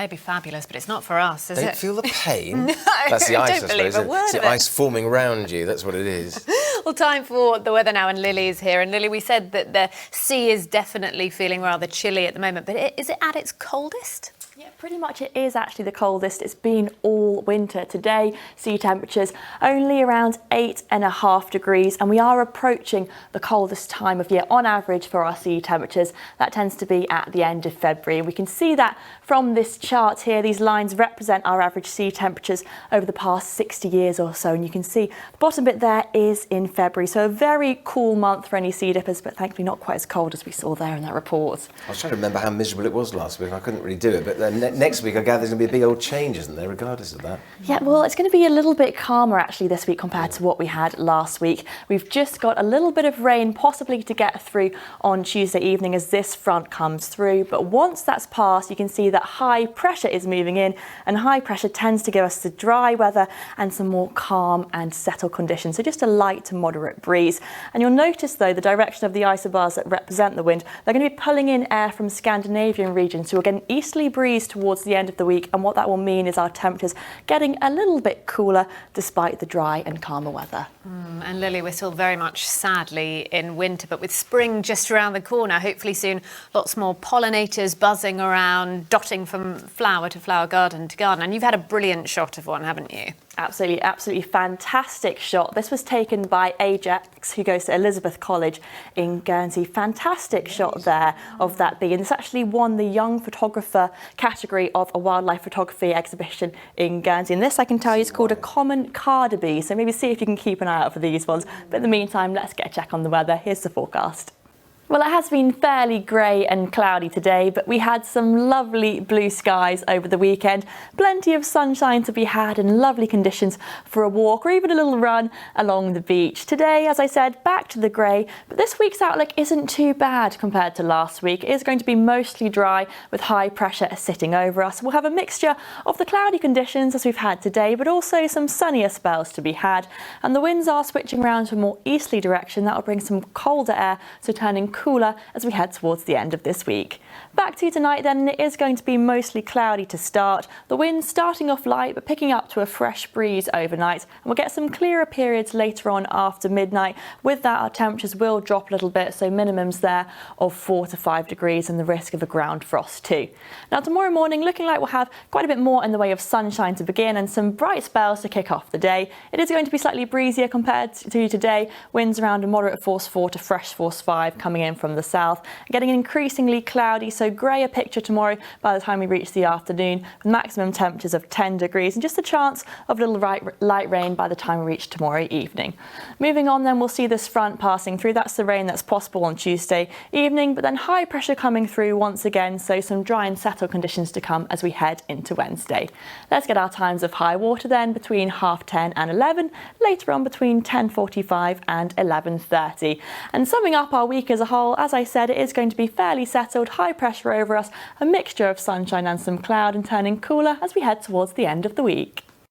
It'd be fabulous, but it's not for us, is it? Don't feel the pain. No, That's the ice, I don't believe a word It's of the it. ice forming around you. That's what it is. Well, time for the weather now, and Lily is here. And Lily, we said that the sea is definitely feeling rather chilly at the moment, but is it at its coldest? Yeah, pretty much it is actually the coldest it's been all winter. Today, sea temperatures only around 8.5 degrees, and we are approaching the coldest time of year on average for our sea temperatures. That tends to be at the end of February. We can see that from this chart here. These lines represent our average sea temperatures over the past 60 years or so, and you can see the bottom bit there is in February. So a very cool month for any sea dippers, but thankfully not quite as cold as we saw there in that report. I was trying to remember how miserable it was last week. I couldn't really do it, but next week I gather there's going to be a big old change, isn't there, regardless of that? Yeah, well, it's going to be a little bit calmer actually this week compared to what we had last week. We've just got a little bit of rain possibly to get through on Tuesday evening as this front comes through. But once that's passed, you can see that high pressure is moving in, and high pressure tends to give us the dry weather and some more calm and settled conditions. So just a light to moderate breeze. And you'll notice though the direction of the isobars that represent the wind, they're going to be pulling in air from Scandinavian region. So we'll get an easterly breeze towards the end of the week, and what that will mean is our temperatures getting a little bit cooler despite the dry and calmer weather. And Lily, we're still very much sadly in winter, but with spring just around the corner, hopefully soon lots more pollinators buzzing around, dotting from flower to flower, garden to garden. And you've had a brilliant shot of one, haven't you? Absolutely, absolutely fantastic shot. This was taken by Ajax, who goes to Elizabeth College in Guernsey. Fantastic shot there of that bee. And this actually won the Young Photographer category of a wildlife photography exhibition in Guernsey. And this, I can tell you, is called a common carder bee. So maybe see if you can keep an eye out for these ones. But in the meantime, let's get a check on the weather. Here's the forecast. Well, it has been fairly grey and cloudy today, but we had some lovely blue skies over the weekend. Plenty of sunshine to be had and lovely conditions for a walk or even a little run along the beach. Today, as I said, back to the grey, but this week's outlook isn't too bad compared to last week. It is going to be mostly dry with high pressure sitting over us. We'll have a mixture of the cloudy conditions as we've had today, but also some sunnier spells to be had. And the winds are switching around to a more easterly direction. That will bring some colder air, so turning cooler as we head towards the end of this week. Back to tonight then, it is going to be mostly cloudy to start. The wind starting off light but picking up to a fresh breeze overnight, and we'll get some clearer periods later on after midnight. With that, our temperatures will drop a little bit, so minimums there of 4 to 5 degrees and the risk of a ground frost too. Now tomorrow morning looking like we'll have quite a bit more in the way of sunshine to begin and some bright spells to kick off the day. It is going to be slightly breezier compared to today. Winds around a moderate force 4 to fresh force 5 coming in from the south, getting increasingly cloudy, so greyer picture tomorrow by the time we reach the afternoon, with maximum temperatures of 10 degrees and just a chance of a little light rain by the time we reach tomorrow evening. Moving on then, we'll see this front passing through. That's the rain that's possible on Tuesday evening, but then high pressure coming through once again, so some dry and settled conditions to come as we head into Wednesday. Let's get our times of high water then between 10:30 and 11, later on between 10:45 and 11:30. And summing up our week as a whole, as I said, it is going to be fairly settled, high pressure over us, a mixture of sunshine and some cloud, and turning cooler as we head towards the end of the week.